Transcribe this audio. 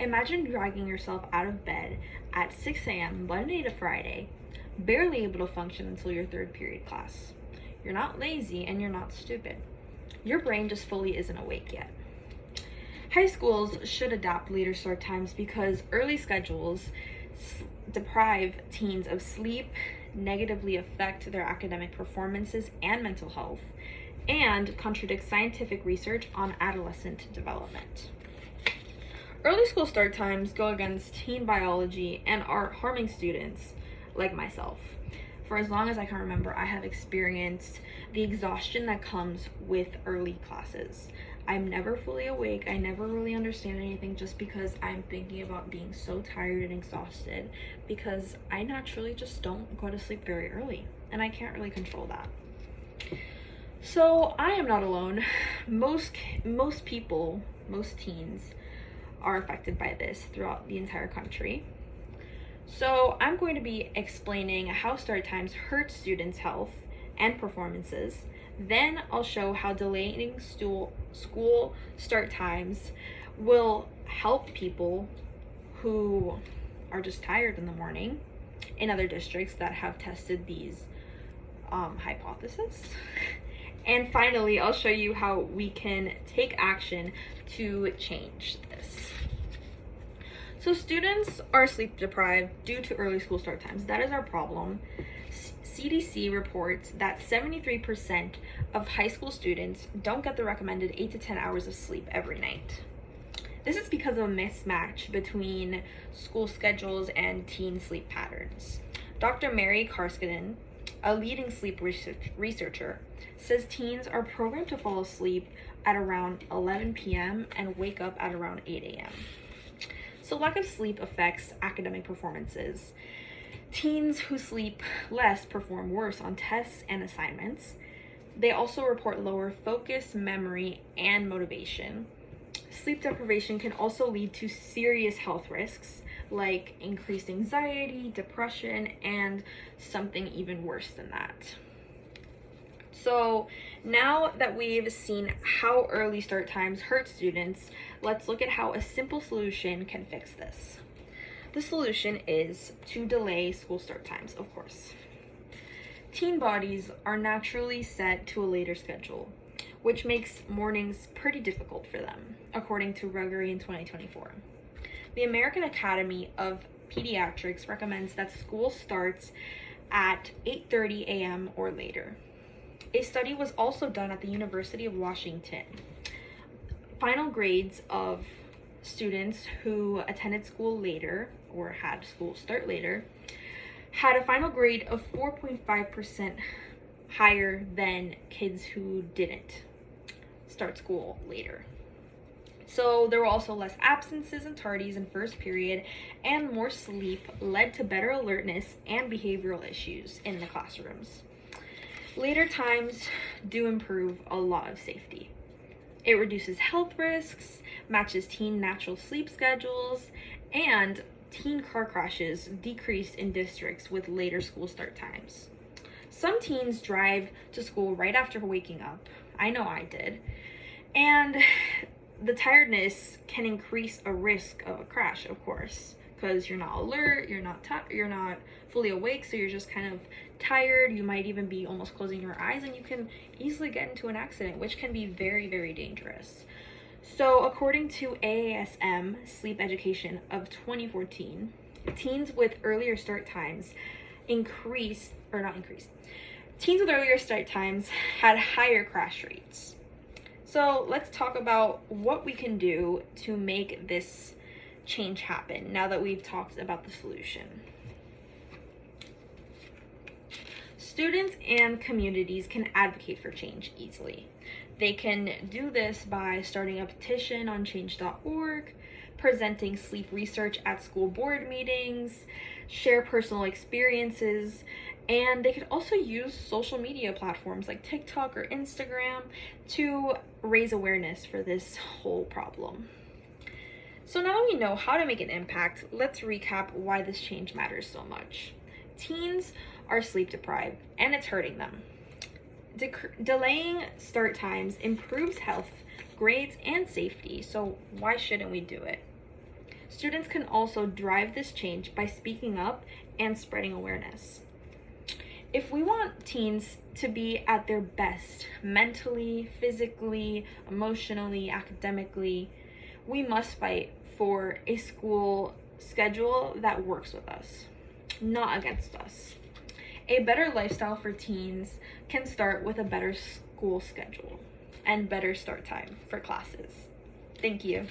Imagine dragging yourself out of bed at 6 a.m. Monday to Friday, barely able to function until your third period class. You're not lazy and you're not stupid. Your brain just fully isn't awake yet. High schools should adapt later start times because early schedules deprive teens of sleep, negatively affect their academic performances and mental health, and contradict scientific research on adolescent development. Early school start times go against teen biology and are harming students like myself. For as long as I can remember, I have experienced the exhaustion that comes with early classes. I'm never fully awake. I never really understand anything just because I'm thinking about being so tired and exhausted because I naturally just don't go to sleep very early and I can't really control that. So I am not alone. Most people, most teens are affected by this throughout the entire country. So I'm going to be explaining how start times hurt students' health and performances. Then I'll show how delaying school start times will help people who are just tired in the morning in other districts that have tested these hypotheses. And finally, I'll show you how we can take action to change this. So students are sleep deprived due to early school start times. That is our problem. CDC reports that 73% of high school students don't get the recommended 8 to 10 hours of sleep every night. This is because of a mismatch between school schedules and teen sleep patterns. Dr. Mary Karskinen, a leading sleep researcher, says teens are programmed to fall asleep at around 11 p.m. and wake up at around 8 a.m. So lack of sleep affects academic performances. Teens who sleep less perform worse on tests and assignments. They also report lower focus, memory, and motivation. Sleep deprivation can also lead to serious health risks like increased anxiety, depression, and something even worse than that. So now that we've seen how early start times hurt students, let's look at how a simple solution can fix this. The solution is to delay school start times, of course. Teen bodies are naturally set to a later schedule, which makes mornings pretty difficult for them, according to Gregory in 2024. The American Academy of Pediatrics recommends that school starts at 8:30 a.m. or later. A study was also done at the University of Washington. Final grades of students who attended school later or had school start later had a final grade of 4.5% higher than kids who didn't start school later. So there were also less absences and tardies in first period, and more sleep led to better alertness and behavioral issues in the classrooms. Later times do improve a lot of safety. It reduces health risks, matches teen natural sleep schedules, and teen car crashes decreased in districts with later school start times. Some teens drive to school right after waking up. I know I did. And the tiredness can increase a risk of a crash, of course, because you're not alert, you're not fully awake, so you're just kind of tired. You might even be almost closing your eyes, and you can easily get into an accident, which can be very, very dangerous. So according to AASM Sleep Education of 2014, teens with earlier start times teens with earlier start times had higher crash rates. So let's talk about what we can do to make this change happen now that we've talked about the solution. Students and communities can advocate for change easily. They can do this by starting a petition on change.org, presenting sleep research at school board meetings, share personal experiences, and they could also use social media platforms like TikTok or Instagram to raise awareness for this whole problem. So now that we know how to make an impact, let's recap why this change matters so much. Teens are sleep deprived and it's hurting them. Delaying start times improves health, grades, and safety, so why shouldn't we do it? Students can also drive this change by speaking up and spreading awareness. If we want teens to be at their best mentally, physically, emotionally, academically, we must fight for a school schedule that works with us, not against us. A better lifestyle for teens can start with a better school schedule and better start time for classes. Thank you.